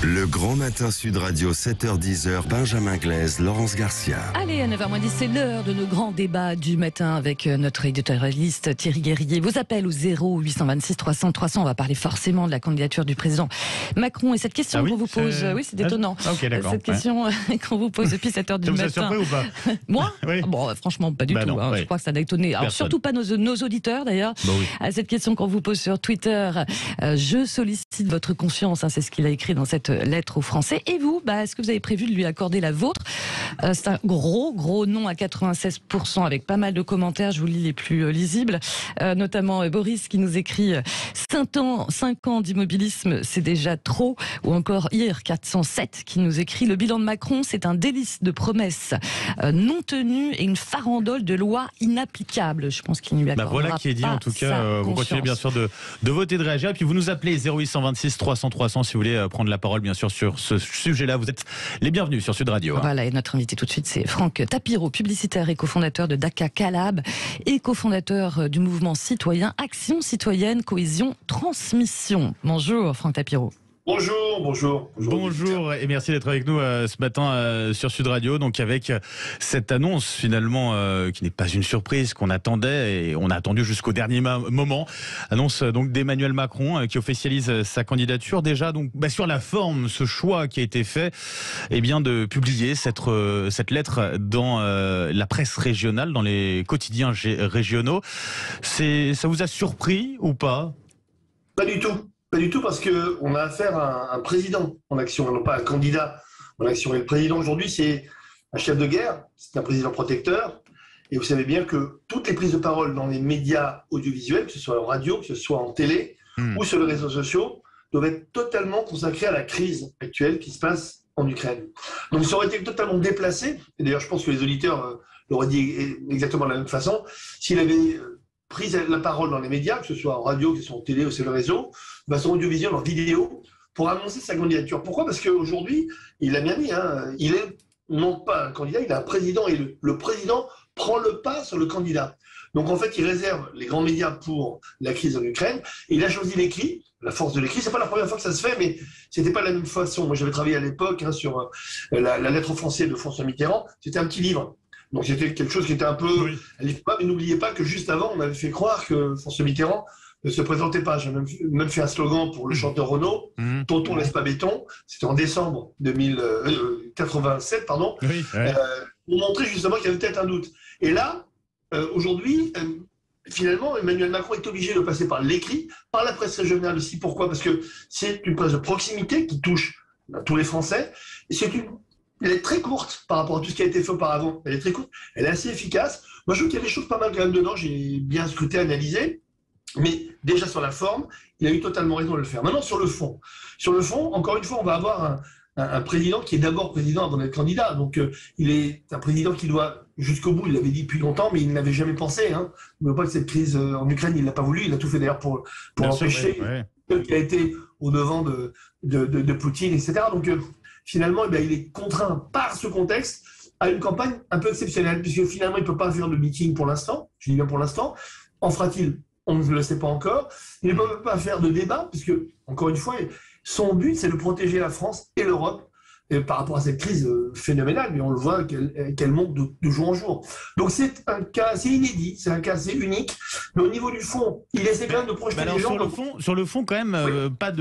Le Grand Matin Sud Radio, 7h-10h, Benjamin Glaise, Laurence Garcia. Allez, à 9h10, c'est l'heure de nos grands débats du matin avec notre éditorialiste Thierry Guerrier. Vos appels au 0826 300 300. On va parler forcément de la candidature du président Macron. Et cette question qu'on vous pose, oui, c'est étonnant. Okay, cette question qu'on vous pose depuis 7h du matin. Ça vous a surpris ou pas? Moi Oui. Bon, franchement, pas du tout. Non, Je crois que ça n'a étonné. Alors, surtout pas nos auditeurs, d'ailleurs. Oui. À cette question qu'on vous pose sur Twitter, je sollicite votre confiance. C'est ce qu'il a écrit dans cette lettre aux Français. Et vous, est-ce que vous avez prévu de lui accorder la vôtre? C'est un gros non à 96% avec pas mal de commentaires. Je vous lis les plus lisibles. Notamment Boris qui nous écrit 5 ans d'immobilisme, c'est déjà trop. Ou encore hier 407 qui nous écrit le bilan de Macron, c'est un délice de promesses non tenues et une farandole de lois inapplicables. Je pense qu'il ne lui accordera voilà qui est dit. pas En tout cas, vous continuez bien sûr de voter, de réagir. Et puis vous nous appelez 0826 300 300 si vous voulez prendre la parole bien sûr sur ce sujet-là. Vous êtes les bienvenus sur Sud Radio. Voilà, et notre invité tout de suite, c'est Franck Tapiro, publicitaire et cofondateur de Daca Calab et cofondateur du mouvement citoyen Action Citoyenne Cohésion Transmission. Bonjour Franck Tapiro. Bonjour et merci d'être avec nous ce matin sur Sud Radio. Donc avec cette annonce finalement qui n'est pas une surprise, qu'on attendait et on a attendu jusqu'au dernier moment. Annonce donc d'Emmanuel Macron qui officialise sa candidature. Déjà donc sur la forme, ce choix qui a été fait, de publier cette lettre dans la presse régionale, dans les quotidiens régionaux. Ça vous a surpris ou pas? Pas du tout, parce qu'on a affaire à un président en action, non pas un candidat en action. Et le président aujourd'hui, c'est un chef de guerre, c'est un président protecteur. Et vous savez bien que toutes les prises de parole dans les médias audiovisuels, que ce soit en radio, que ce soit en télé ou sur les réseaux sociaux, doivent être totalement consacrées à la crise actuelle qui se passe en Ukraine. Donc ça aurait été totalement déplacé, et d'ailleurs je pense que les auditeurs l'auraient dit exactement de la même façon, s'il avait prise la parole dans les médias, que ce soit en radio, que ce soit en télé ou sur le réseau, sur audiovisuel, en vidéo, pour annoncer sa candidature. Pourquoi? Parce qu'aujourd'hui, il l'a bien dit, il est non pas un candidat, il est un président, et le président prend le pas sur le candidat. Donc en fait, il réserve les grands médias pour la crise en Ukraine, et il a choisi l'écrit, la force de l'écrit. C'est pas la première fois que ça se fait, mais c'était pas la même façon. Moi, j'avais travaillé à l'époque sur la lettre aux Français de François Mitterrand. C'était un petit livre. Donc c'était quelque chose qui était un peu... Oui. Mais n'oubliez pas que juste avant, on avait fait croire que François Mitterrand ne se présentait pas. J'ai même fait un slogan pour le chanteur Renaud, Tonton laisse pas béton. C'était en décembre 87, pardon. Oui, ouais. Pour montrer justement qu'il y avait peut-être un doute. Et là, aujourd'hui, finalement, Emmanuel Macron est obligé de passer par l'écrit, par la presse régionale aussi. Pourquoi? Parce que c'est une presse de proximité qui touche tous les Français. Et elle est très courte par rapport à tout ce qui a été fait auparavant. Elle est très courte, elle est assez efficace. Moi, je trouve qu'il y a des choses pas mal quand même dedans. J'ai bien scruté, analysé. Mais déjà sur la forme, il a eu totalement raison de le faire. Maintenant, sur le fond. Sur le fond, encore une fois, on va avoir un président qui est d'abord président avant d'être candidat. Donc, il est un président qui doit, jusqu'au bout, il l'avait dit depuis longtemps, mais il n'avait jamais pensé. Il ne veut pas que cette crise en Ukraine, il ne l'a pas voulu. Il a tout fait d'ailleurs pour empêcher. Il a été au-devant de Poutine, etc. Donc, finalement, il est contraint par ce contexte à une campagne un peu exceptionnelle, puisque finalement, il ne peut pas faire de meeting pour l'instant. Je dis bien pour l'instant. En fera-t-il? On ne le sait pas encore. Il ne peut pas faire de débat, puisque, encore une fois, son but, c'est de protéger la France et l'Europe par rapport à cette crise phénoménale, mais on le voit qu'elle monte de jour en jour. Donc c'est un cas assez inédit, c'est un cas assez unique, mais au niveau du fond, il essaie quand même de projeter les gens. Sur le fond, quand même, oui. pas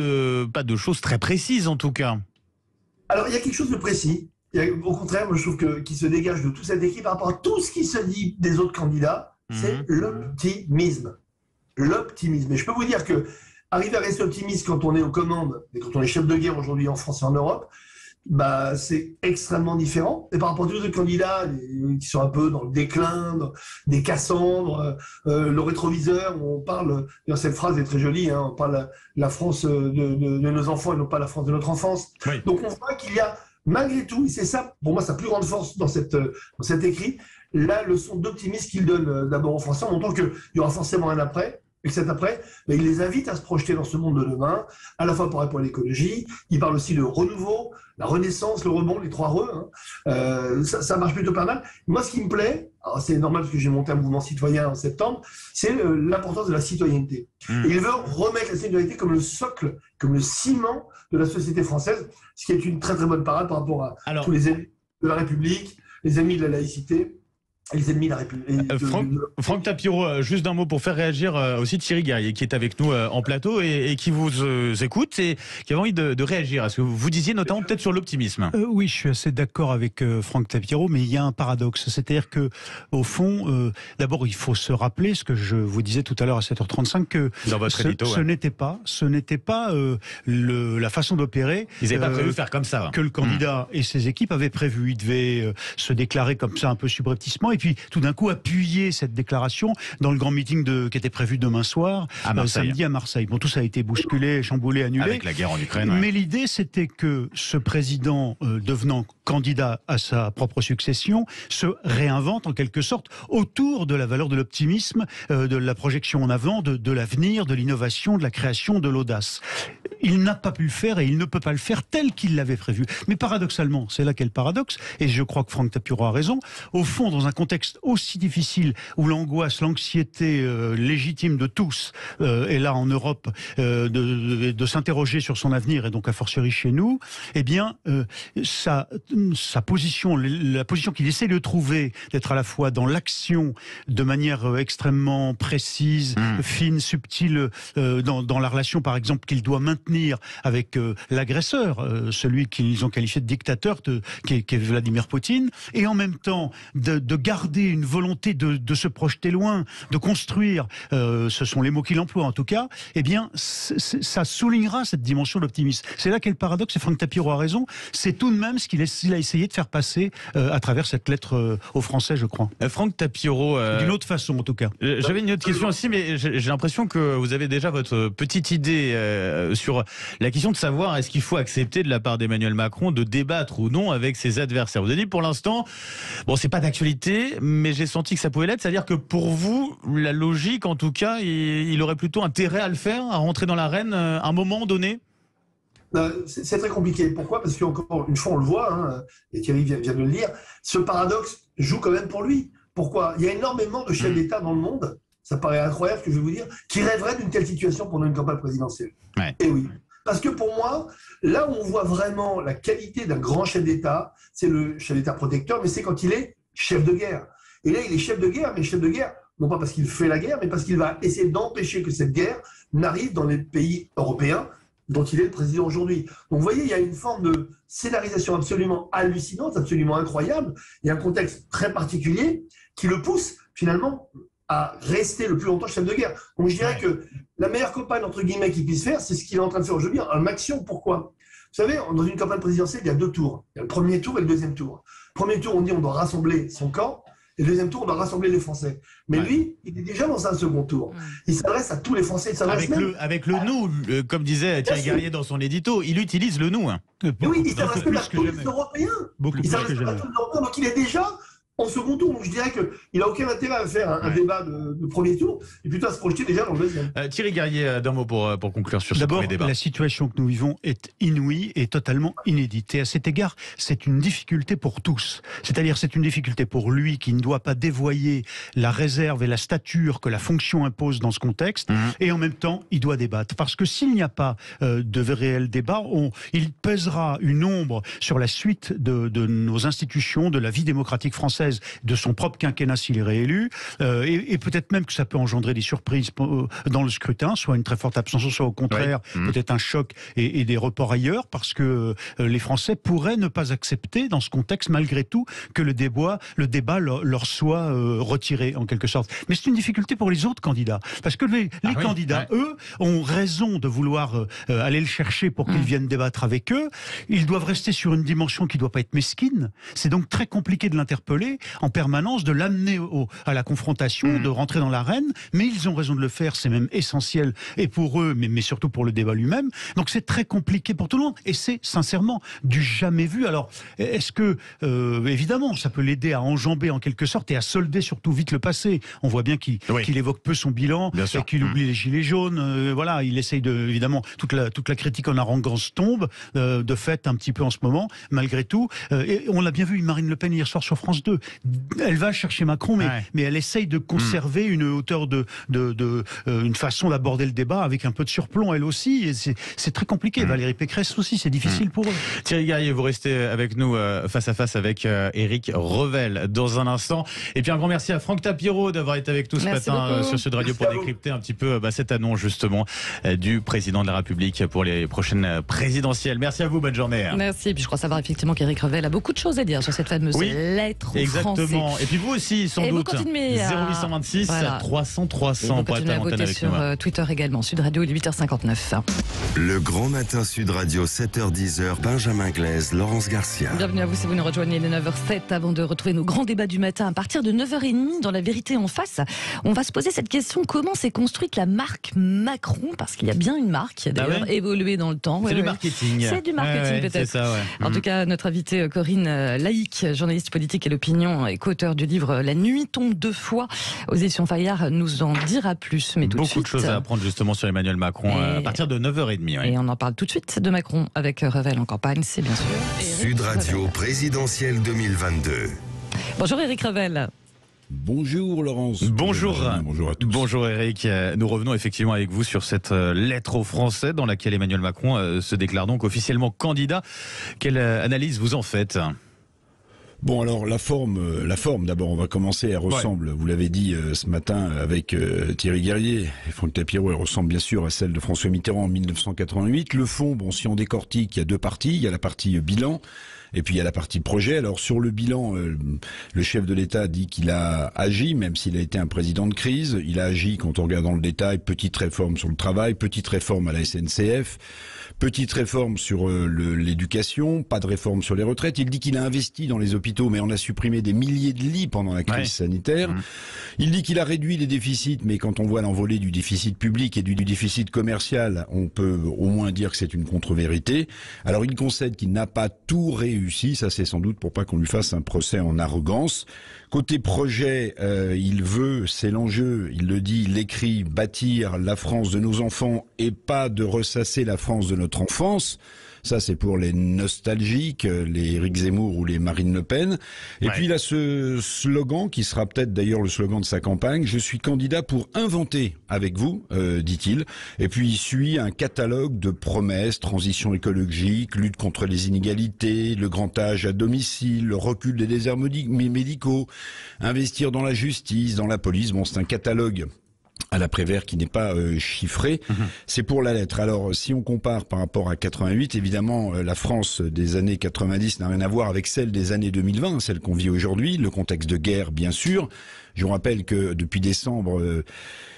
de choses très précises, en tout cas. Alors, il y a quelque chose de précis. Au contraire, moi, je trouve qui se dégage de tout cet écrit par rapport à tout ce qui se dit des autres candidats, c'est l'optimisme. L'optimisme. Et je peux vous dire que arriver à rester optimiste quand on est aux commandes et quand on est chef de guerre aujourd'hui en France et en Europe, c'est extrêmement différent. Et par rapport à tous les autres candidats qui sont un peu dans le déclin, des Cassandres, le rétroviseur, où on parle, cette phrase est très jolie, on parle la France de nos enfants et non pas la France de notre enfance. Oui. Donc on voit qu'il y a malgré tout, et c'est ça pour moi sa plus grande force dans cet écrit, la leçon d'optimisme qu'il donne d'abord aux Français, en montrant qu'il y aura forcément un après. et que cet après, il les invite à se projeter dans ce monde de demain, à la fois pour l'écologie. Il parle aussi de renouveau, la renaissance, le rebond, les 3 re. Ça marche plutôt pas mal. Moi, ce qui me plaît, c'est normal parce que j'ai monté un mouvement citoyen en septembre, c'est l'importance de la citoyenneté. Et il veut remettre la citoyenneté comme le socle, comme le ciment de la société française, ce qui est une très très bonne parade par rapport à tous les ennemis de la République, les ennemis de la laïcité. Les ennemis de la République. Franck Tapiro, juste d'un mot pour faire réagir aussi Thierry Guerrier qui est avec nous en plateau et qui vous écoute et qui a envie de réagir à ce que vous disiez, notamment peut-être sur l'optimisme. Oui, je suis assez d'accord avec Franck Tapiro, mais il y a un paradoxe. C'est-à-dire que, au fond, d'abord, il faut se rappeler ce que je vous disais tout à l'heure à 7h35, que dans votre édito, ce n'était pas la façon d'opérer. Ils n'avaient pas prévu de faire comme ça. Que le candidat et ses équipes avaient prévu. Ils devaient se déclarer comme ça un peu subrepticement et puis tout d'un coup appuyer cette déclaration dans le grand meeting qui était prévu demain soir, samedi à Marseille. Bon, tout ça a été bousculé, chamboulé, annulé. Avec la guerre en Ukraine. Mais l'idée, c'était que ce président, devenant candidat à sa propre succession, se réinvente en quelque sorte autour de la valeur de l'optimisme, de la projection en avant, de l'avenir, de l'innovation, de la création, de l'audace. Il n'a pas pu le faire et il ne peut pas le faire tel qu'il l'avait prévu. Mais paradoxalement, c'est là qu'est le paradoxe, et je crois que Franck Tapiro a raison, au fond, dans un contexte aussi difficile où l'angoisse, l'anxiété légitime de tous est là en Europe, de s'interroger sur son avenir et donc a fortiori chez nous, eh bien sa position, la position qu'il essaie de trouver, d'être à la fois dans l'action de manière extrêmement précise, fine, subtile, dans la relation par exemple qu'il doit maintenir avec l'agresseur, celui qu'ils ont qualifié de dictateur, qui est Vladimir Poutine, et en même temps de garder une volonté de se projeter loin, de construire, ce sont les mots qu'il emploie en tout cas, eh bien ça soulignera cette dimension d'optimisme. C'est là qu'est le paradoxe, et Franck Tapiro a raison, c'est tout de même ce qu'il a essayé de faire passer à travers cette lettre aux Français, je crois. Franck Tapiro... d'une autre façon en tout cas. J'avais une autre question aussi, mais j'ai l'impression que vous avez déjà votre petite idée sur la question de savoir est-ce qu'il faut accepter de la part d'Emmanuel Macron de débattre ou non avec ses adversaires. Vous avez dit pour l'instant, bon c'est pas d'actualité, mais j'ai senti que ça pouvait l'être, c'est-à-dire que pour vous, la logique en tout cas, il aurait plutôt intérêt à le faire, à rentrer dans l'arène à un moment donné? C'est très compliqué. Pourquoi? Parce qu'encore une fois, on le voit, et Thierry vient de le dire, ce paradoxe joue quand même pour lui. Pourquoi? Il y a énormément de chefs d'État dans le monde, ça paraît incroyable ce que je vais vous dire, qui rêveraient d'une telle situation pendant une campagne présidentielle. Ouais. Et oui. Parce que pour moi, là où on voit vraiment la qualité d'un grand chef d'État, c'est le chef d'État protecteur, mais c'est quand il est chef de guerre. Et là, il est chef de guerre, mais chef de guerre, non pas parce qu'il fait la guerre, mais parce qu'il va essayer d'empêcher que cette guerre n'arrive dans les pays européens dont il est le président aujourd'hui. Donc vous voyez, il y a une forme de scénarisation absolument hallucinante, absolument incroyable. Il y a un contexte très particulier qui le pousse finalement à rester le plus longtemps chef de guerre. Donc je dirais que la meilleure campagne, entre guillemets, qu'il puisse faire, c'est ce qu'il est en train de faire aujourd'hui, un action. Pourquoi? Vous savez, dans une campagne présidentielle, il y a 2 tours. Il y a le premier tour et le deuxième tour. Premier tour, on dit on doit rassembler son camp. Et le deuxième tour, on doit rassembler les Français. Mais lui, il est déjà dans un second tour. Il s'adresse à tous les Français. Avec le nous, comme disait Thierry Guerrier dans son édito, il utilise le nous. Oui, il s'adresse même à tous les Européens. Il s'adresse à tous les Européens. Donc il est déjà en second tour. Donc je dirais qu'il n'a aucun intérêt à faire un débat de premier tour, et plutôt à se projeter déjà dans le deuxième. Thierry Guerrier, d'un mot pour conclure sur ce premier débat. D'abord, la situation que nous vivons est inouïe et totalement inédite. Et à cet égard, c'est une difficulté pour tous. C'est-à-dire, c'est une difficulté pour lui qui ne doit pas dévoyer la réserve et la stature que la fonction impose dans ce contexte. Et en même temps, il doit débattre. Parce que s'il n'y a pas de réel débat, il pèsera une ombre sur la suite de nos institutions, de la vie démocratique française, de son propre quinquennat s'il est réélu, et peut-être même que ça peut engendrer des surprises dans le scrutin, soit une très forte abstention, soit au contraire peut-être un choc et des reports ailleurs, parce que les Français pourraient ne pas accepter dans ce contexte malgré tout que le débat leur soit retiré en quelque sorte. Mais c'est une difficulté pour les autres candidats, parce que les candidats, eux, ont raison de vouloir aller le chercher pour qu'ils viennent débattre avec eux. Ils doivent rester sur une dimension qui ne doit pas être mesquine. C'est donc très compliqué de l'interpeller. essayer en permanence de l'amener à la confrontation, de rentrer dans l'arène, mais ils ont raison de le faire, c'est même essentiel, et pour eux, mais surtout pour le débat lui-même. Donc c'est très compliqué pour tout le monde, et c'est sincèrement du jamais vu. Alors, est-ce que, évidemment, ça peut l'aider à enjamber en quelque sorte, et à solder surtout vite le passé. On voit bien qu'il évoque peu son bilan, et qu'il oublie les gilets jaunes, voilà, il essaye évidemment, toute la critique en arrogance tombe, de fait un petit peu en ce moment, malgré tout, et on l'a bien vu, Marine Le Pen hier soir sur France 2, elle va chercher Macron, mais elle essaye de conserver une hauteur une façon d'aborder le débat avec un peu de surplomb, elle aussi, et c'est très compliqué. Valérie Pécresse aussi, c'est difficile pour eux. Thierry Garrier, vous restez avec nous face à face avec Éric Revel dans un instant. Et puis un grand merci à Franck Tapiro d'avoir été avec nous ce matin sur Sud Radio pour décrypter un petit peu cette annonce justement du président de la République pour les prochaines présidentielles. Merci à vous, bonne journée. Merci, et puis je crois savoir effectivement qu'Éric Revel a beaucoup de choses à dire sur cette fameuse lettre aux exactement. Français. Et puis vous aussi, sans doute. 0826 300 300 pour être à l'antenne avec sur nous. Twitter également. Sud Radio, il est 8h59. Le grand matin Sud Radio, 7h-10h, Benjamin Glaise, Laurence Garcia. Bienvenue à vous si vous nous rejoignez, les 9h07, avant de retrouver nos grands débats du matin. À partir de 9h30, dans La Vérité en face, on va se poser cette question: comment s'est construite la marque Macron? Parce qu'il y a bien une marque qui a d'ailleurs évolué dans le temps. C'est du marketing. C'est du marketing peut-être. C'est ça, En tout cas, notre invitée Corinne Laïc, journaliste politique et l'opinion, et co-auteur du livre La nuit tombe deux fois aux éditions Fayard, nous en dira plus. Mais tout beaucoup de choses à apprendre justement sur Emmanuel Macron à partir de 9h30. Et on en parle tout de suite de Macron avec Revel en campagne, c'est bien sûr. Sud Radio présidentielle 2022. Bonjour Éric Revel. Bonjour Laurence. Bonjour. Bonjour à tous. Bonjour Éric. Nous revenons effectivement avec vous sur cette lettre aux Français dans laquelle Emmanuel Macron se déclare donc officiellement candidat. Quelle analyse vous en faites ? Bon, alors la forme d'abord, on va commencer, elle ressemble, vous l'avez dit ce matin avec Thierry Garrier et Franck Tapiro, elle ressemble bien sûr à celle de François Mitterrand en 1988. Le fond, bon, si on décortique, il y a deux parties, il y a la partie bilan et puis il y a la partie projet. Alors sur le bilan, le chef de l'État dit qu'il a agi, même s'il a été un président de crise, il a agi quand on regarde dans le détail, petite réforme sur le travail, petite réforme à la SNCF, petite réforme sur l'éducation, pas de réforme sur les retraites. Il dit qu'il a investi dans les hôpitaux, mais on a supprimé des milliers de lits pendant la crise sanitaire. Il dit qu'il a réduit les déficits, mais quand on voit l'envolée du déficit public et du déficit commercial, on peut au moins dire que c'est une contre-vérité. Alors il concède qu'il n'a pas tout réussi, ça c'est sans doute pour pas qu'on lui fasse un procès en arrogance. Côté projet, il veut, c'est l'enjeu, il le dit, il l'écrit, bâtir la France de nos enfants et pas de ressasser la France de notre enfance. Ça, c'est pour les nostalgiques, les Éric Zemmour ou les Marine Le Pen. Et puis il a ce slogan qui sera peut-être d'ailleurs le slogan de sa campagne. Je suis candidat pour inventer avec vous, dit-il. Et puis il suit un catalogue de promesses: transition écologique, lutte contre les inégalités, le grand âge à domicile, le recul des déserts médicaux, investir dans la justice, dans la police. Bon, c'est un catalogue à l'après-vert qui n'est pas chiffré, c'est pour la lettre. Alors, si on compare par rapport à 88, évidemment, la France des années 90 n'a rien à voir avec celle des années 2020, celle qu'on vit aujourd'hui, le contexte de guerre, bien sûr. Je vous rappelle que depuis décembre,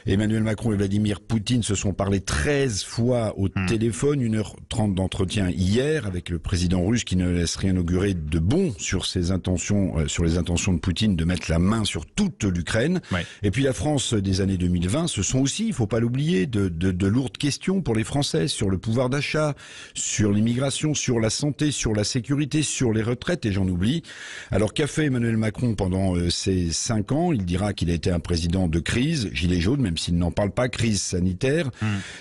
Emmanuel Macron et Vladimir Poutine se sont parlé 13 fois au téléphone, 1h30 d'entretien hier avec le président russe qui ne laisse rien augurer de bon sur ses intentions, sur les intentions de Poutine de mettre la main sur toute l'Ukraine. Et puis la France des années 2020, ce sont aussi, il faut pas l'oublier, de lourdes questions pour les Français sur le pouvoir d'achat, sur l'immigration, sur la santé, sur la sécurité, sur les retraites et j'en oublie. Alors qu'a fait Emmanuel Macron pendant ces 5 ans? Il dira qu'il a été un président de crise, gilet jaune, même s'il n'en parle pas, crise sanitaire,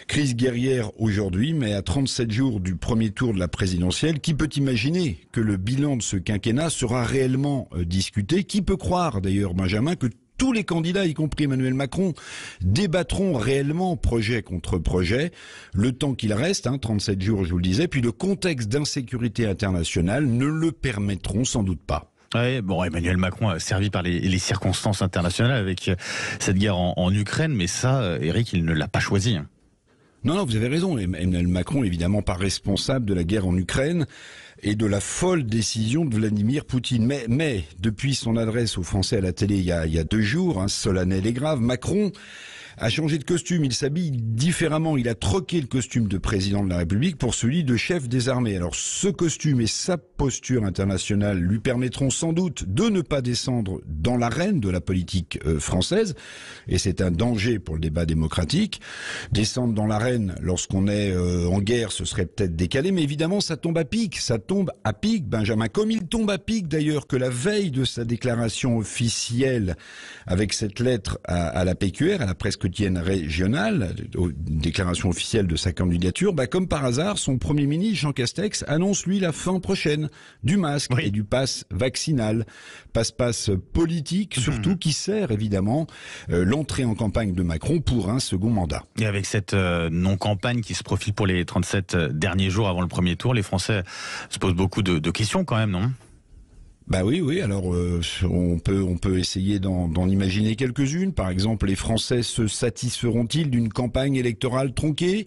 crise guerrière aujourd'hui, mais à 37 jours du premier tour de la présidentielle, qui peut imaginer que le bilan de ce quinquennat sera réellement discuté? Qui peut croire d'ailleurs, Benjamin, que tous les candidats, y compris Emmanuel Macron, débattront réellement projet contre projet, le temps qu'il reste, 37 jours je vous le disais, puis le contexte d'insécurité internationale ne le permettront sans doute pas. Ouais, bon, Emmanuel Macron servi par les circonstances internationales avec cette guerre en Ukraine, mais ça, Éric, il ne l'a pas choisi. Non, vous avez raison. Emmanuel Macron, évidemment, pas responsable de la guerre en Ukraine. et de la folle décision de Vladimir Poutine. Mais depuis son adresse aux Français à la télé il y a 2 jours, solennelle et grave, Macron a changé de costume, il s'habille différemment, il a troqué le costume de président de la République pour celui de chef des armées. Alors ce costume et sa posture internationale lui permettront sans doute de ne pas descendre dans l'arène de la politique française, et c'est un danger pour le débat démocratique. Descendre dans l'arène lorsqu'on est en guerre, ce serait peut-être décalé, mais évidemment ça tombe à pic, Benjamin, comme il tombe à pic d'ailleurs que la veille de sa déclaration officielle avec cette lettre à la PQR, à la presse quotidienne régionale, déclaration officielle de sa candidature, comme par hasard, son Premier ministre Jean Castex annonce lui la fin prochaine du masque et du pass vaccinal. Passe politique surtout qui sert évidemment l'entrée en campagne de Macron pour un second mandat. Et avec cette non-campagne qui se profile pour les 37 derniers jours avant le premier tour, les Français se posent beaucoup de questions quand même, non ? Oui. Alors, on peut essayer d'en imaginer quelques-unes. Par exemple, les Français se satisferont-ils d'une campagne électorale tronquée,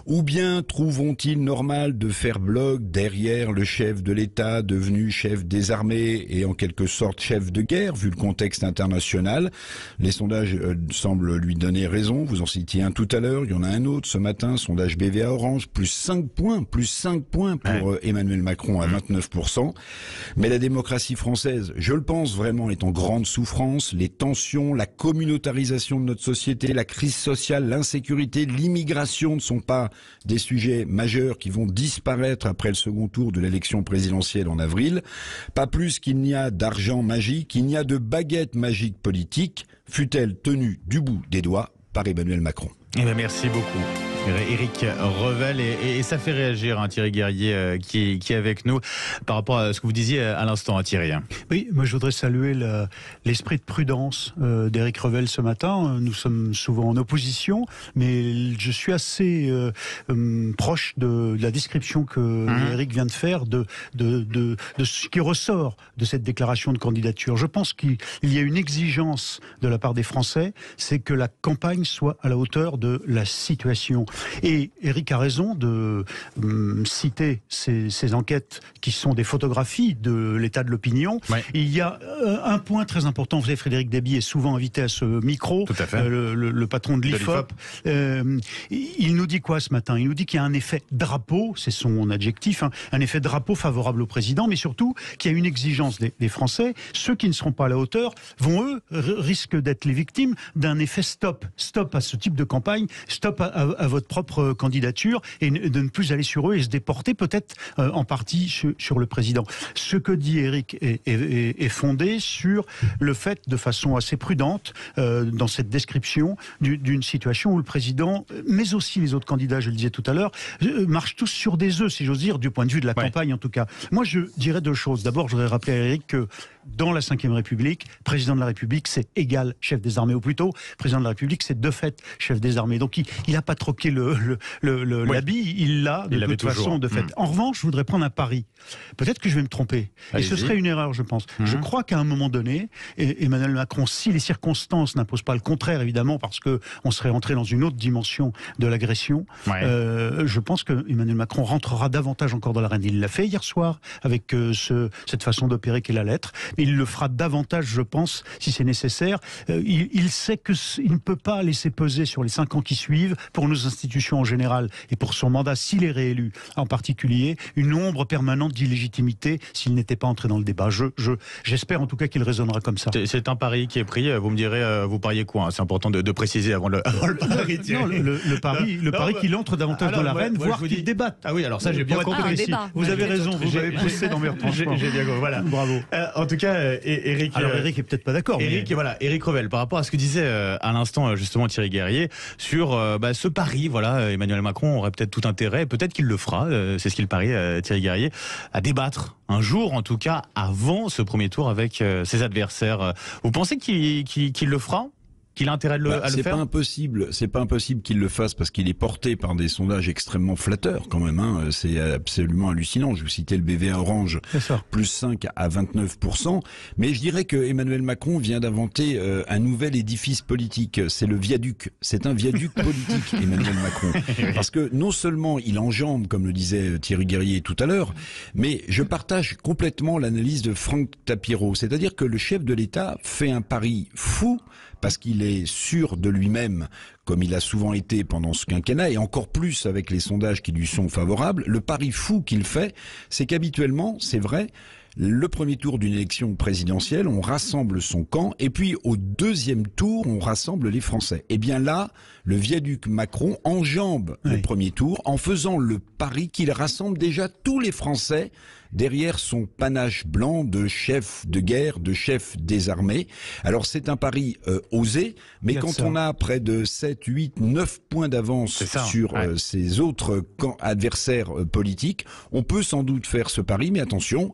ou bien trouveront-ils normal de faire bloc derrière le chef de l'État devenu chef des armées et en quelque sorte chef de guerre, vu le contexte international? Les sondages semblent lui donner raison. Vous en citiez un tout à l'heure. Il y en a un autre ce matin, sondage BVA Orange, plus 5 points pour Emmanuel Macron à 29%. Mais la démocratie française, je le pense vraiment, est en grande souffrance. Les tensions, la communautarisation de notre société, la crise sociale, l'insécurité, l'immigration ne sont pas des sujets majeurs qui vont disparaître après le second tour de l'élection présidentielle en avril. Pas plus qu'il n'y a d'argent magique, il n'y a de baguette magique politique, fût-elle tenue du bout des doigts par Emmanuel Macron. Merci beaucoup. Éric Revel, et ça fait réagir Thierry Guerrier qui est avec nous par rapport à ce que vous disiez à l'instant, Thierry. Oui, moi je voudrais saluer l'esprit de prudence d'Éric Revel ce matin. Nous sommes souvent en opposition, mais je suis assez proche de la description que Éric vient de faire de ce qui ressort de cette déclaration de candidature. Je pense qu'il y a une exigence de la part des Français, c'est que la campagne soit à la hauteur de la situation. Et Éric a raison de citer ces enquêtes qui sont des photographies de l'état de l'opinion. Ouais. Il y a un point très important, vous savez, Frédéric Dabi est souvent invité à ce micro, le patron de l'IFOP. Il nous dit quoi ce matin? Il nous dit qu'il y a un effet drapeau, c'est son adjectif, un effet drapeau favorable au président, mais surtout qu'il y a une exigence des Français. Ceux qui ne seront pas à la hauteur risquent d'être les victimes d'un effet stop à ce type de campagne, stop à votre propre candidature, et de ne plus aller sur eux et se déporter peut-être en partie sur le président. Ce que dit Éric est fondé sur le fait, de façon assez prudente, dans cette description d'une situation où le président, mais aussi les autres candidats, je le disais tout à l'heure, marchent tous sur des œufs, si j'ose dire, du point de vue de la campagne en tout cas. Moi je dirais 2 choses. D'abord, je voudrais rappeler à Éric que dans la Ve République, président de la République, c'est égal chef des armées, ou plutôt, président de la République, c'est de fait chef des armées. Donc il n'a pas troqué l'habit, il l'a de toute façon de fait. En revanche, je voudrais prendre un pari. Peut-être que je vais me tromper. Et ce serait une erreur, je pense. Je crois qu'à un moment donné, Emmanuel Macron, si les circonstances n'imposent pas le contraire, évidemment, parce qu'on serait entré dans une autre dimension de l'agression, je pense que Emmanuel Macron rentrera davantage encore dans l'arène. Il l'a fait hier soir avec cette façon d'opérer qu'est la lettre. Il le fera davantage, je pense, si c'est nécessaire. Il sait qu'il ne peut pas laisser peser sur les 5 ans qui suivent, pour nos institutions en général et pour son mandat, s'il est réélu en particulier, une ombre permanente d'illégitimité s'il n'était pas entré dans le débat. J'espère en tout cas qu'il raisonnera comme ça. C'est un pari qui est pris. Vous me direz, vous pariez quoi? C'est important de préciser avant le pari. Non, le pari qu'il entre davantage dans l'arène, voire qu'il débatte. Ah oui, alors ça j'ai bien compris. Vous avez raison, vous m'avez poussé dans mes retranchements. J'ai bien compris, voilà. Bravo. En tout cas, Éric... Alors Éric est peut-être pas d'accord. Éric Revel, par rapport à ce que disait à l'instant justement Thierry Guerrier, sur ce pari, Emmanuel Macron aurait peut-être tout intérêt, peut-être qu'il le fera, c'est ce qu'il parie Thierry Guerrier, à débattre un jour en tout cas avant ce premier tour avec ses adversaires. Vous pensez qu'il le fera ? qu'il a intérêt à le faire. C'est pas impossible qu'il le fasse parce qu'il est porté par des sondages extrêmement flatteurs quand même. Hein. C'est absolument hallucinant. Je vous citais le BVA Orange, plus 5 à 29%. Mais je dirais que Emmanuel Macron vient d'inventer un nouvel édifice politique. C'est le viaduc. C'est un viaduc politique, Emmanuel Macron. Parce que non seulement il enjambe, comme le disait Thierry Guerrier tout à l'heure, mais je partage complètement l'analyse de Franck Tapiro. C'est-à-dire que le chef de l'État fait un pari fou parce qu'il est sûr de lui-même, comme il a souvent été pendant ce quinquennat, et encore plus avec les sondages qui lui sont favorables. Le pari fou qu'il fait, c'est qu'habituellement, c'est vrai, le premier tour d'une élection présidentielle, on rassemble son camp, et puis au deuxième tour, on rassemble les Français. Et bien là, le viaduc Macron enjambe le premier tour en faisant le pari qu'il rassemble déjà tous les Français derrière son panache blanc de chef de guerre, de chef des armées. Alors c'est un pari osé, mais quand on a près de 7, 8, 9 points d'avance sur ses autres adversaires politiques, on peut sans doute faire ce pari, mais attention,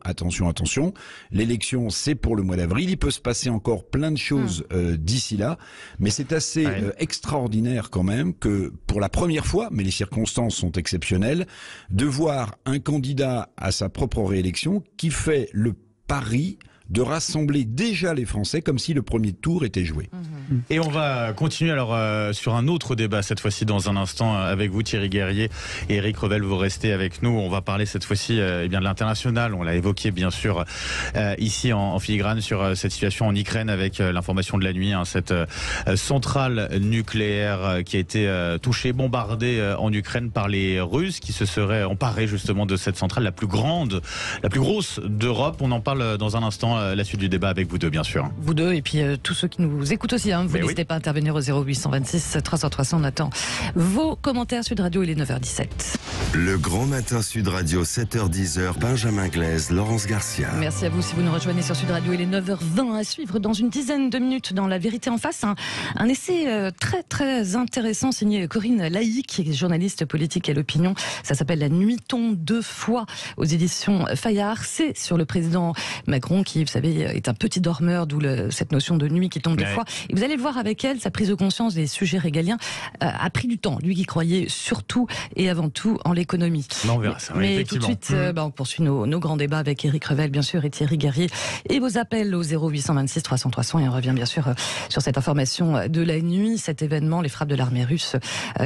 l'élection c'est pour le mois d'avril, il peut se passer encore plein de choses d'ici là, mais c'est assez extraordinaire quand même que pour la première fois, mais les circonstances sont exceptionnelles, de voir un candidat à sa propre réélection qui fait le pari de rassembler déjà les Français comme si le premier tour était joué. Et on va continuer alors sur un autre débat, cette fois-ci dans un instant avec vous Thierry Guerrier et Éric Revel, vous restez avec nous. On va parler cette fois-ci de l'international, on l'a évoqué bien sûr ici en filigrane sur cette situation en Ukraine avec l'information de la nuit, cette centrale nucléaire qui a été touchée, bombardée en Ukraine par les Russes qui se seraient emparés justement de cette centrale la plus grande, la plus grosse d'Europe. On en parle dans un instant. La suite du débat avec vous deux, bien sûr. Vous deux, et puis tous ceux qui nous écoutent aussi. Vous n'hésitez pas à intervenir au 0826 300 300. On attend vos commentaires. Sud Radio, il est 9h17. Le Grand Matin Sud Radio, 7h10, Benjamin Glaise, Laurence Garcia. Merci à vous si vous nous rejoignez sur Sud Radio. Il est 9h20 à suivre dans une dizaine de minutes dans La Vérité en face. Un essai très très intéressant signé Corinne Laïc, qui est journaliste politique à l'opinion. Ça s'appelle La Nuit tombe deux fois aux éditions Fayard. C'est sur le président Macron qui, vous savez, est un petit dormeur, d'où cette notion de nuit qui tombe deux fois. Et vous allez le voir avec elle, sa prise de conscience des sujets régaliens a pris du temps. Lui qui croyait surtout et avant tout en l'économie. On verra ça, mais tout de suite, on poursuit nos grands débats avec Éric Revel, bien sûr, et Thierry Guerrier. Et vos appels au 0826 300 300. Et on revient bien sûr sur cette information de la nuit, cet événement, les frappes de l'armée russe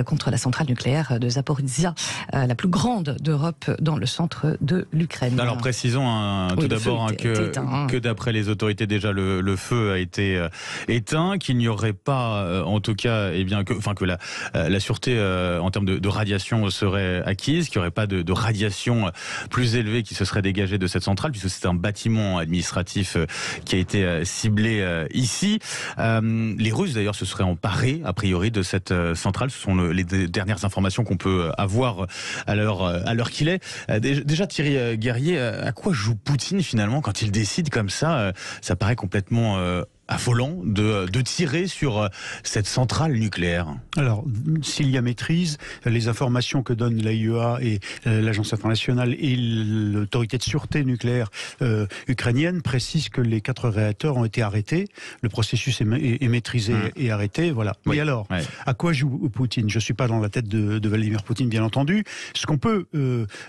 contre la centrale nucléaire de Zaporizhia, la plus grande d'Europe dans le centre de l'Ukraine. Alors précisons tout d'abord que d'après les autorités déjà le feu a été éteint, qu'il n'y aurait pas en tout cas que la sûreté en termes de radiation serait acquise, qu'il n'y aurait pas de radiation plus élevée qui se serait dégagée de cette centrale puisque c'est un bâtiment administratif qui a été ciblé ici. Les Russes d'ailleurs se seraient emparés a priori de cette centrale. Ce sont les dernières informations qu'on peut avoir à l'heure qu'il est. Déjà Thierry Guerrier, à quoi joue Poutine finalement quand il décide comme ça? Ça paraît complètement affolant de tirer sur cette centrale nucléaire. Alors, s'il y a maîtrise, les informations que donnent l'AIEA et l'Agence internationale et l'autorité de sûreté nucléaire ukrainienne précisent que les 4 réacteurs ont été arrêtés. Le processus est maîtrisé et arrêté. Voilà. Oui. Et alors, à quoi joue Poutine? Je ne suis pas dans la tête de Vladimir Poutine, bien entendu. Ce qu'on peut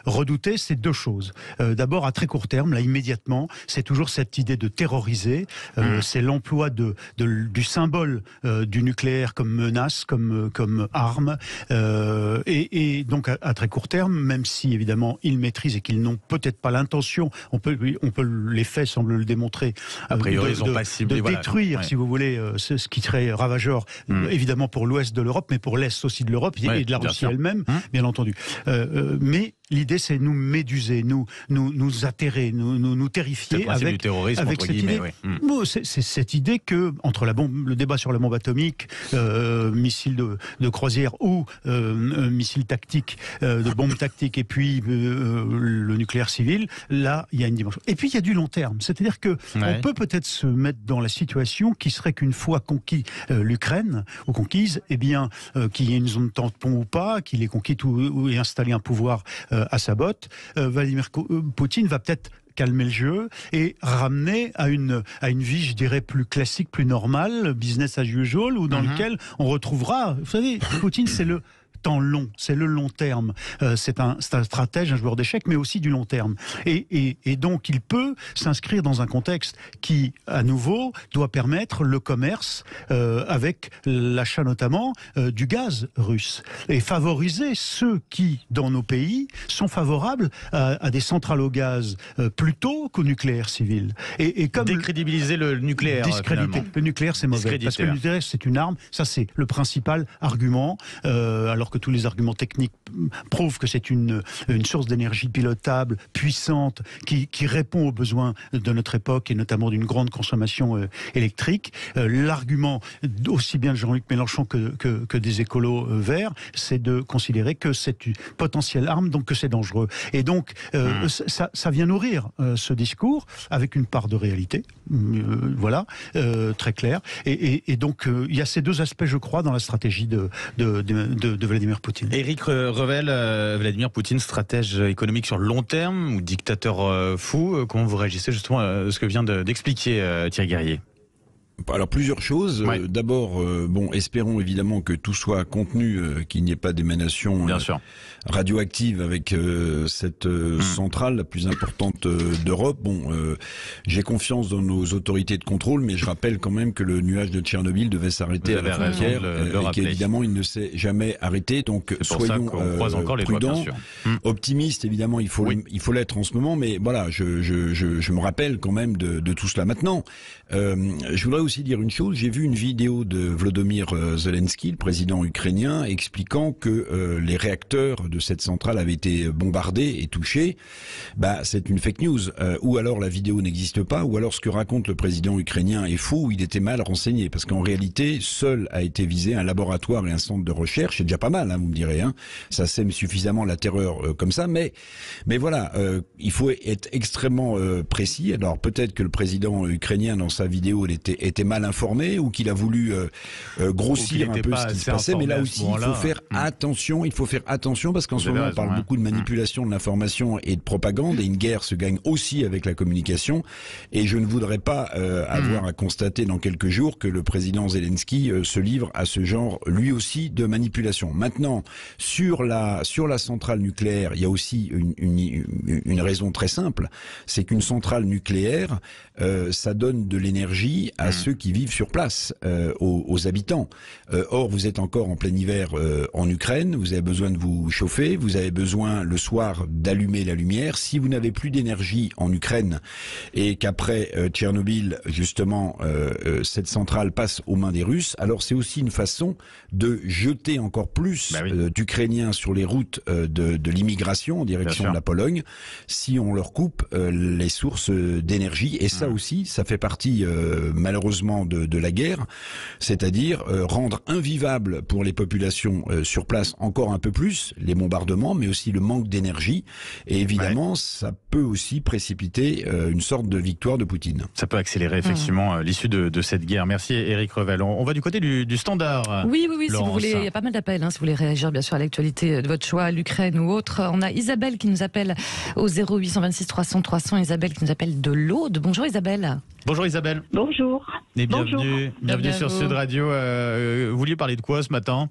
redouter, c'est 2 choses. D'abord, à très court terme, là, immédiatement, c'est toujours cette idée de terroriser. C'est l'emploi du symbole du nucléaire comme menace, comme arme, et donc à très court terme, même si évidemment ils maîtrisent et qu'ils n'ont peut-être pas l'intention, on peut les faits semblent le démontrer, a priori ils n'ont pas ciblé, de détruire, si vous voulez, ce qui serait ravageur, évidemment pour l'ouest de l'Europe, mais pour l'est aussi de l'Europe et de la Russie elle-même, bien entendu. Mais l'idée, c'est nous méduser, nous atterrer, nous terrifier avec du terrorisme, avec cette idée. C'est cette idée que entre le débat sur la bombe atomique, missile de croisière ou missile tactique, de bombe tactique, et puis le nucléaire civil, là, il y a une dimension. Et puis il y a du long terme, c'est-à-dire que on peut-être se mettre dans la situation qui serait qu'une fois conquis l'Ukraine ou conquise, eh bien qu'il y ait une zone tampon ou pas, qu'il ait conquis ou installé un pouvoir à sa botte, Vladimir Poutine va peut-être calmer le jeu et ramener à une vie, je dirais, plus classique, plus normale, business as usual, ou dans lequel on retrouvera, vous savez, Poutine, c'est le temps long, c'est le long terme. C'est un stratège, un joueur d'échecs, mais aussi du long terme. Et donc, il peut s'inscrire dans un contexte qui, à nouveau, doit permettre le commerce avec l'achat notamment du gaz russe et favoriser ceux qui, dans nos pays, sont favorables à des centrales au gaz plutôt qu'au nucléaire civil. Et comme décrédibiliser le nucléaire. Discréditer. Le nucléaire, c'est mauvais. Parce que le nucléaire, c'est une arme. Ça, c'est le principal argument. Alors que tous les arguments techniques prouvent que c'est une source d'énergie pilotable, puissante, qui répond aux besoins de notre époque et notamment d'une grande consommation électrique. L'argument aussi bien de Jean-Luc Mélenchon que des écolos verts, c'est de considérer que c'est une potentielle arme, donc que c'est dangereux. Et donc, ça vient nourrir ce discours avec une part de réalité, voilà, très clair. Et donc, il y a ces deux aspects, je crois, dans la stratégie de Vladimir Poutine. Éric Revel, Vladimir Poutine, stratège économique sur le long terme ou dictateur fou, comment vous réagissez justement à ce que vient d'expliquer Thierry Guerrier ? Alors plusieurs choses. Ouais. D'abord, espérons évidemment que tout soit contenu, qu'il n'y ait pas d'émanation radioactive avec cette centrale la plus importante d'Europe. J'ai confiance dans nos autorités de contrôle, mais je rappelle quand même que le nuage de Tchernobyl devait s'arrêter à la frontière et qu'évidemment il ne s'est jamais arrêté. Donc soyons prudents, optimistes. Évidemment, il faut l'être en ce moment, mais voilà, je me rappelle quand même de tout cela. Maintenant, je voudrais aussi dire une chose, j'ai vu une vidéo de Volodymyr Zelensky, le président ukrainien, expliquant que les réacteurs de cette centrale avaient été bombardés et touchés. C'est une fake news, ou alors la vidéo n'existe pas, ou alors ce que raconte le président ukrainien est faux, ou il était mal renseigné, parce qu'en réalité, seul a été visé un laboratoire et un centre de recherche, c'est déjà pas mal, vous me direz, ça sème suffisamment la terreur comme ça, mais voilà, il faut être extrêmement précis. Alors peut-être que le président ukrainien dans sa vidéo était mal informé ou qu'il a voulu grossir un peu ce qui se passait, mais là aussi il faut faire attention. Il faut faire attention parce qu'en ce moment on parle beaucoup de manipulation de l'information et de propagande, et une guerre se gagne aussi avec la communication. Et je ne voudrais pas avoir à constater dans quelques jours que le président Zelensky se livre à ce genre lui aussi de manipulation. Maintenant, sur la centrale nucléaire, il y a aussi une raison très simple, c'est qu'une centrale nucléaire, ça donne de l'énergie à ceux qui vivent sur place, aux habitants. Or, vous êtes encore en plein hiver en Ukraine, vous avez besoin de vous chauffer, vous avez besoin le soir d'allumer la lumière. Si vous n'avez plus d'énergie en Ukraine et qu'après Tchernobyl, justement, cette centrale passe aux mains des Russes, alors c'est aussi une façon de jeter encore plus d'Ukrainiens sur les routes de l'immigration en direction de la Pologne, si on leur coupe les sources d'énergie. Et ça aussi, ça fait partie malheureusement de la guerre, c'est-à-dire rendre invivable pour les populations sur place encore un peu plus les bombardements, mais aussi le manque d'énergie. Et évidemment, ça peut aussi précipiter une sorte de victoire de Poutine. Ça peut accélérer effectivement l'issue de cette guerre. Merci Éric Revel. On va du côté du standard. Oui, si vous voulez, il y a pas mal d'appels, si vous voulez réagir bien sûr à l'actualité de votre choix, l'Ukraine ou autre. On a Isabelle qui nous appelle au 0826 300 300. Isabelle qui nous appelle de l'Aude. Bonjour Isabelle. Bonjour Isabelle. Bonjour. Et bienvenue sur Sud Radio. Vous vouliez parler de quoi ce matin ?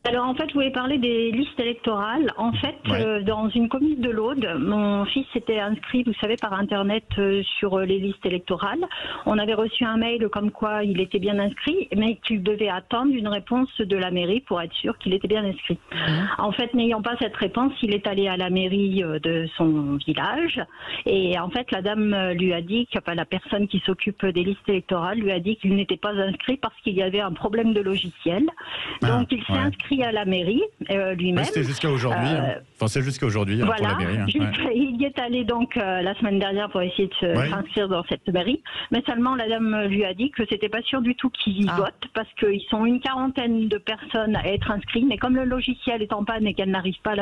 Alors en fait, je voulais parler des listes électorales. En fait, dans une commune de l'Aude, mon fils s'était inscrit, vous savez, par Internet sur les listes électorales. On avait reçu un mail comme quoi il était bien inscrit, mais qu'il devait attendre une réponse de la mairie pour être sûr qu'il était bien inscrit. En fait, n'ayant pas cette réponse, il est allé à la mairie de son village et en fait, la dame lui a dit, la personne qui s'occupe des listes électorales lui a dit qu'il n'était pas inscrit parce qu'il y avait un problème de logiciel. Donc il s'est inscrit à la mairie lui-même. C'était jusqu'à aujourd'hui. C'est jusqu'à aujourd'hui pour la mairie. Il y est allé donc la semaine dernière pour essayer de s'inscrire dans cette mairie, mais seulement la dame lui a dit que c'était pas sûr du tout qu'ils y votent parce qu'ils sont une quarantaine de personnes à être inscrits, mais comme le logiciel est en panne et qu'elle n'arrive pas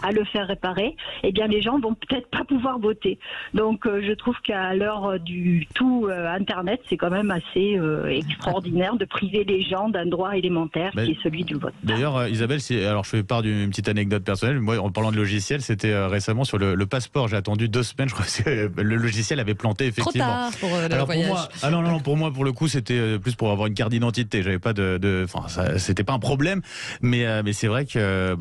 à le faire réparer, eh bien les gens vont peut-être pas pouvoir voter. Donc je trouve qu'à l'heure du tout Internet, c'est quand même assez extraordinaire de priver les gens d'un droit élémentaire qui est celui du vote. D'ailleurs, D'ailleurs, Isabelle, alors je fais part d'une petite anecdote personnelle. Moi, en parlant de logiciel, c'était récemment sur le passeport. J'ai attendu 2 semaines, je crois que le logiciel avait planté effectivement. Trop tard pour le alors voyage. pour moi, non, pour moi, pour le coup, c'était plus pour avoir une carte d'identité. J'avais pas c'était pas un problème, mais c'est vrai que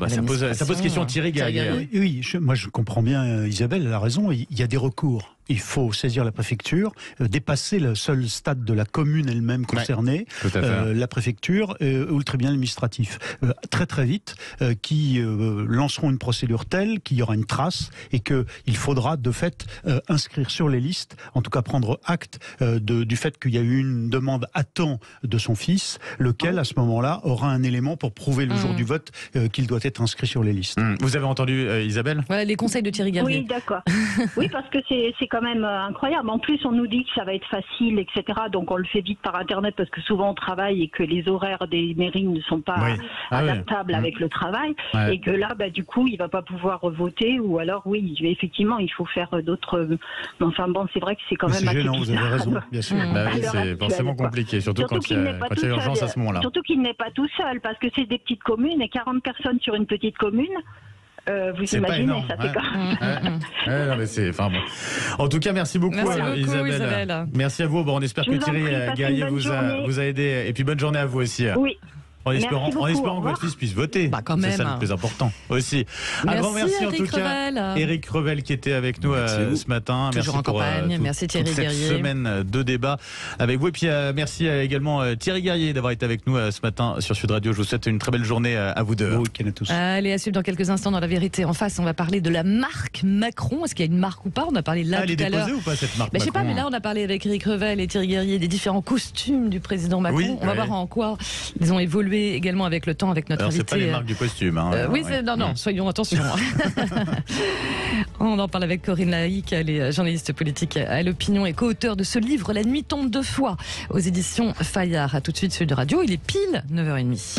ça pose question. Thierry Garrier. Oui, moi je comprends bien Isabelle, elle a raison. Il y a des recours. Il faut saisir la préfecture, dépasser le seul stade de la commune elle-même concernée, la préfecture ou le tribunal administratif. Très très vite, qui lanceront une procédure telle qu'il y aura une trace et qu'il faudra de fait inscrire sur les listes, en tout cas prendre acte du fait qu'il y a eu une demande à temps de son fils, lequel à ce moment-là aura un élément pour prouver le jour du vote qu'il doit être inscrit sur les listes. Vous avez entendu Isabelle ? Voilà les conseils de Thierry Garrier. Oui, d'accord. Oui, parce que c'est quand même incroyable. En plus, on nous dit que ça va être facile, etc. Donc on le fait vite par Internet parce que souvent on travaille et que les horaires des mairies ne sont pas adaptables avec le travail. Et que là, du coup, il ne va pas pouvoir voter ou alors, oui, effectivement, il faut faire d'autres... Enfin bon, c'est vrai que c'est quand même assez gênant, vous avez raison, bien sûr. C'est forcément compliqué, surtout quand il y a urgence à ce moment-là. Surtout qu'il n'est pas tout seul parce que c'est des petites communes et 40 personnes sur une petite commune. Vous imaginez, ça fait quand même. En tout cas, merci beaucoup, Isabelle. Merci à vous. Bon, on espère que Thierry Garrier vous a aidé. Et puis bonne journée à vous aussi. Oui. En espérant que votre fils puisse voter. C'est ça le plus important aussi. Un grand merci en tout cas. Éric Revel qui était avec nous ce matin. Toujours en campagne. Merci Thierry Garrier. Cette semaine de débat avec vous. Et puis merci également Thierry Garrier d'avoir été avec nous ce matin sur Sud Radio. Je vous souhaite une très belle journée à vous deux. Bon week-end à tous. Allez, à suivre dans quelques instants dans La Vérité en face. On va parler de la marque Macron. Est-ce qu'il y a une marque ou pas? On a parlé là tout à l'heure. Elle est déposée ou pas cette marque Je sais pas, mais là on a parlé avec Éric Revel et Thierry Garrier des différents costumes du président Macron. Oui, on va voir en quoi ils ont évolué également avec le temps, avec notre invité. C'est pas les marques du costume. Non, soyons attention. On en parle avec Corinne Laïc, elle est journaliste politique à l'Opinion et co-auteure de ce livre La nuit tombe 2 fois aux éditions Fayard. À tout de suite Sud Radio, il est pile 9h30.